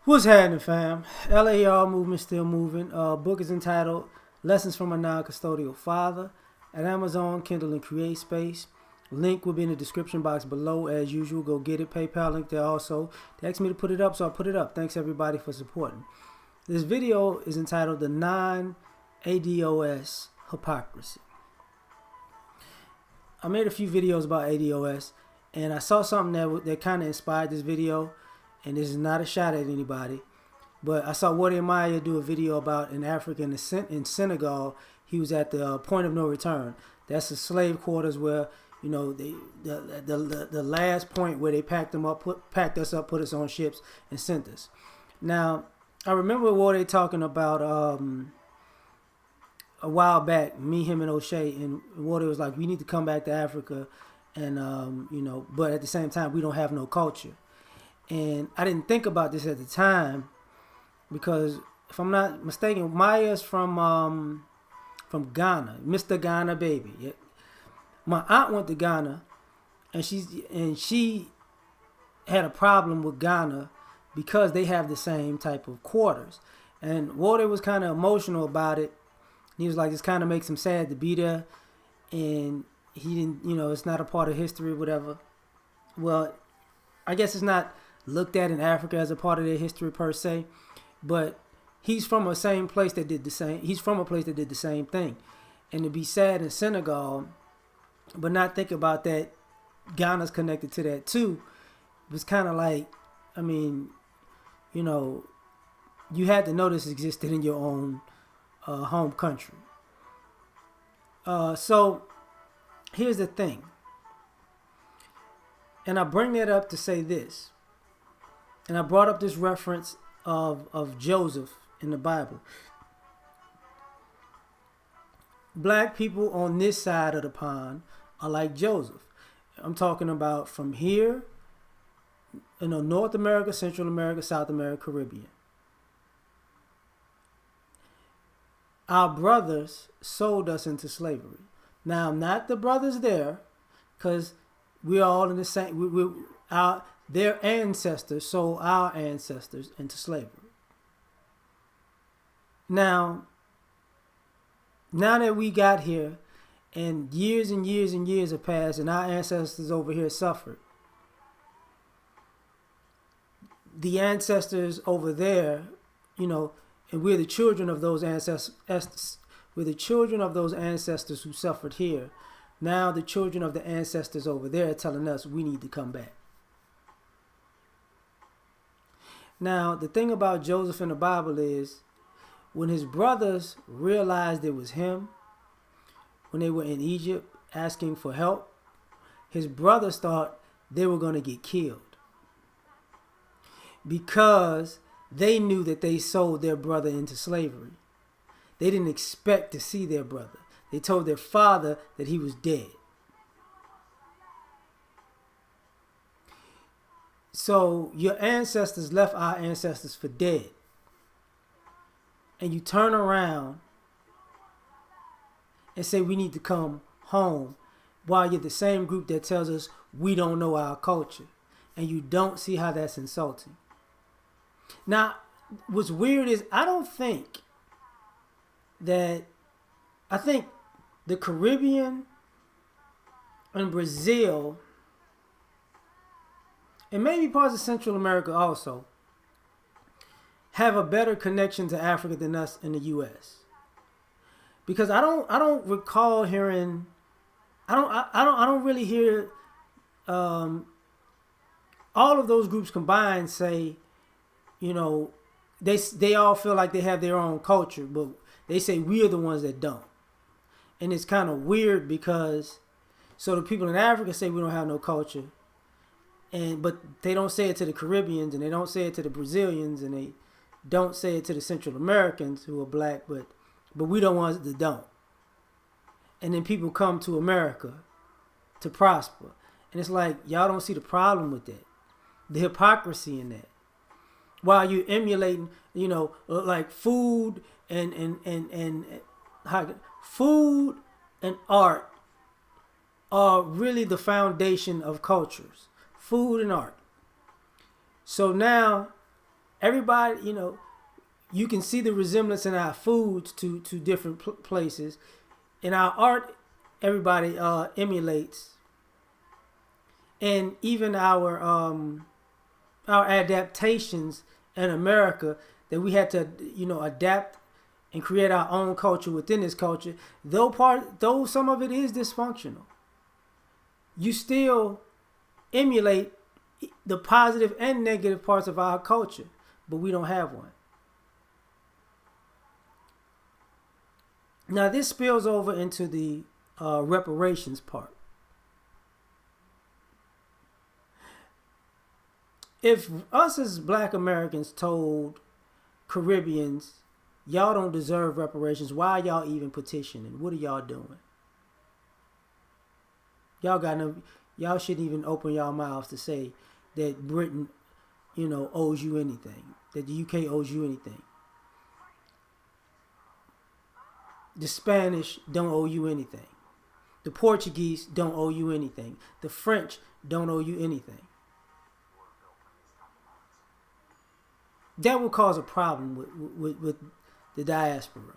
What's happening, fam? L.A.R. movement still moving. Book is entitled Lessons from a Non-Custodial Father at Amazon, Kindle, and Create Space. Link will be in the description box below as usual. Go get it. PayPal link there also. They asked me to put it up, so I put it up. Thanks everybody for supporting. This video is entitled The Non-ADOS Hypocrisy. I made a few videos about ADOS, and I saw something that kind of inspired this video. And this is not a shot at anybody, but I saw Wody Maya do a video about an African in Senegal. He was at the point of no return. That's the slave quarters where, you know, the last point where they packed us up, put us on ships, and sent us. Now, I remember Wody talking about a while back, me, him, and O'Shea, and Wody was like, we need to come back to Africa, and you know, but at the same time, we don't have no culture. And I didn't think about this at the time because, if I'm not mistaken, Maya's from Ghana, Mr. Ghana baby. Yeah. My aunt went to Ghana, and she had a problem with Ghana because they have the same type of quarters. And Walter was kind of emotional about it. He was like, this kind of makes him sad to be there, and he didn't, you know, it's not a part of history, whatever. Well, I guess it's not looked at in Africa as a part of their history per se, but he's from a same place that did the same. He's from a place that did the same thing, and to be sad in Senegal, but not think about that Ghana's connected to that too, was kind of like, I mean, you know, you had to know this existed in your own home country. So here's the thing, and I bring that up to say this. And I brought up this reference of Joseph in the Bible. Black people on this side of the pond are like Joseph. I'm talking about from here, you know, North America, Central America, South America, Caribbean. Our brothers sold us into slavery. Now, not the brothers there, because we're all in the same. Their ancestors sold our ancestors into slavery. Now that we got here, and years and years and years have passed, and our ancestors over here suffered, the ancestors over there, you know, and we're the children of those ancestors. We're the children of those ancestors who suffered here. Now the children of the ancestors over there are telling us we need to come back. Now, the thing about Joseph in the Bible is, when his brothers realized it was him, when they were in Egypt asking for help, his brothers thought they were going to get killed because they knew that they sold their brother into slavery. They didn't expect to see their brother. They told their father that he was dead. So your ancestors left our ancestors for dead. And you turn around and say we need to come home while you're the same group that tells us we don't know our culture. And you don't see how that's insulting. Now, what's weird is I think the Caribbean and Brazil, and maybe parts of Central America also, have a better connection to Africa than us in the U.S. Because I don't recall hearing, I don't really hear all of those groups combined say, you know, they all feel like they have their own culture, but they say we are the ones that don't. And it's kind of weird because, so the people in Africa say we don't have no culture, but they don't say it to the Caribbeans, and they don't say it to the Brazilians, and they don't say it to the Central Americans who are black, but we the ones that don't. And then people come to America to prosper. And it's like, y'all don't see the problem with that. The hypocrisy in that. While you're emulating, you know, like food and food and art are really the foundation of cultures. Food and art. So now Everybody, you can see the resemblance in our foods to different places. In our art, everybody emulates, and even our adaptations in America that we had to adapt and create our own culture within this culture. Though some of it is dysfunctional, you still emulate the positive and negative parts of our culture, but we don't have one. Now this spills over into the reparations part. If us as Black Americans told Caribbeans, y'all don't deserve reparations, why are y'all even petitioning? What are y'all doing? Y'all shouldn't even open y'all mouths to say that Britain, owes you anything, that the UK owes you anything. The Spanish don't owe you anything. The Portuguese don't owe you anything. The French don't owe you anything. That will cause a problem with the diaspora.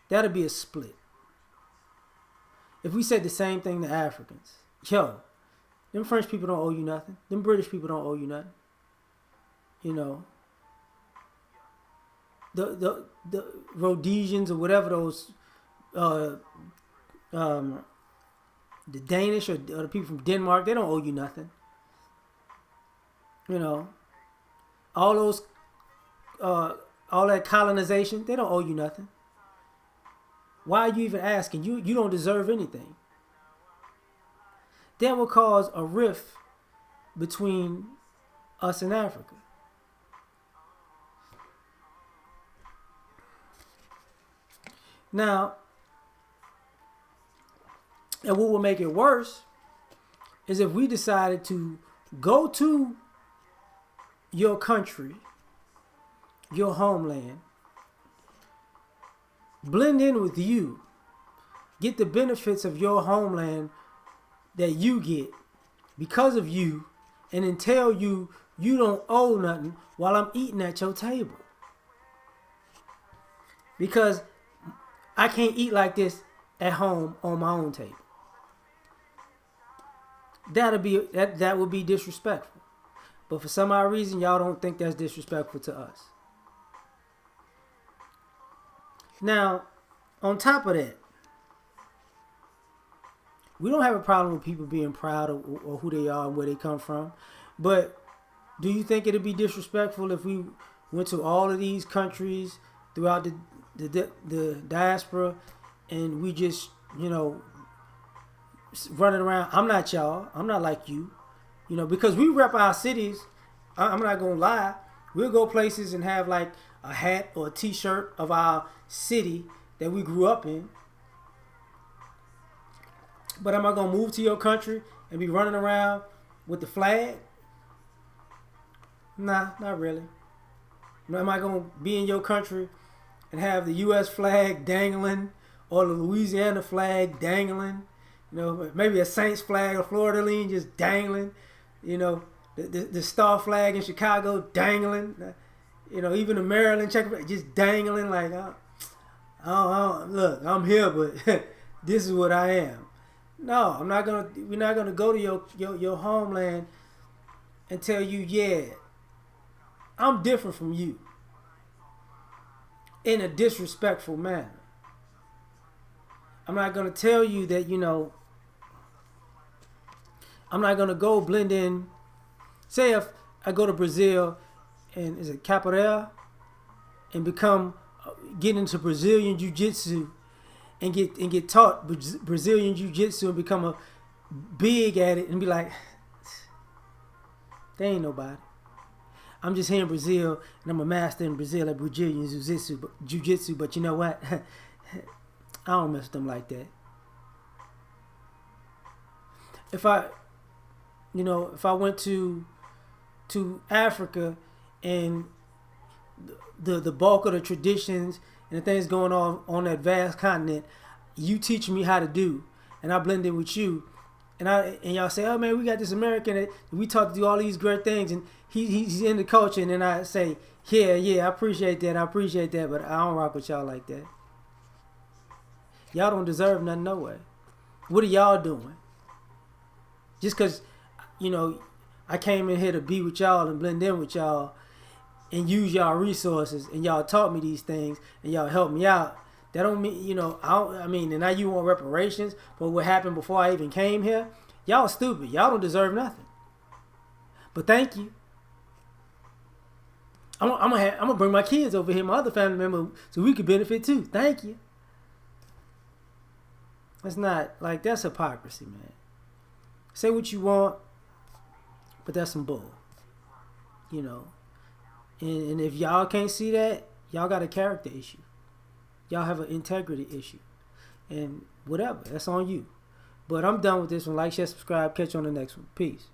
That'll be a split. If we said the same thing to Africans, them French people don't owe you nothing. Them British people don't owe you nothing. The Rhodesians or whatever those, the Danish or the people from Denmark, they don't owe you nothing. All those, all that colonization, they don't owe you nothing. Why are you even asking? You don't deserve anything. That will cause a rift between us and Africa. Now, and what will make it worse is if we decided to go to your country, your homeland, blend in with you, get the benefits of your homeland that you get because of you, and then tell you don't owe nothing while I'm eating at your table. Because I can't eat like this at home on my own table. That would be disrespectful. But for some odd reason, y'all don't think that's disrespectful to us. Now, on top of that, we don't have a problem with people being proud of or who they are and where they come from. But do you think it'd be disrespectful if we went to all of these countries throughout the diaspora and we just, running around? I'm not y'all. I'm not like you. Because we rep our cities. I'm not going to lie. We'll go places and have like a hat or a t-shirt of our city that we grew up in. But am I going to move to your country and be running around with the flag? Nah, not really. Am I going to be in your country and have the U.S. flag dangling or the Louisiana flag dangling? Maybe a Saints flag or Florida lean just dangling. The Star flag in Chicago dangling. Even the Maryland check just dangling like, look, I'm here, but this is what I am. No, we're not gonna go to your homeland and tell you, yeah, I'm different from you in a disrespectful manner. I'm not gonna tell you that, I'm not gonna go blend in. Say if I go to Brazil and is it capoeira and get into Brazilian jiu-jitsu and get taught Brazilian jiu-jitsu and become a big at it and be like, they ain't nobody. I'm just here in Brazil and I'm a master in Brazil at Brazilian jiu-jitsu, but you know what? I don't mess with them like that. If I went to Africa and the bulk of the traditions and the things going on that vast continent, you teach me how to do, and I blend in with you, and y'all say, oh man, we got this American that we talk to do all these great things, and he's in the culture, and then I say, yeah, I appreciate that, but I don't rock with y'all like that. Y'all don't deserve nothing, no way. What are y'all doing? Just because, I came in here to be with y'all and blend in with y'all and use y'all resources, and y'all taught me these things, and y'all helped me out. That don't mean, and now you want reparations for what happened before I even came here? Y'all stupid. Y'all don't deserve nothing. But thank you. I'm gonna bring my kids over here, my other family member, so we could benefit too. Thank you. It's not like, that's hypocrisy, man. Say what you want, but that's some bull. And if y'all can't see that, y'all got a character issue. Y'all have an integrity issue. And whatever, that's on you. But I'm done with this one. Like, share, subscribe. Catch you on the next one. Peace.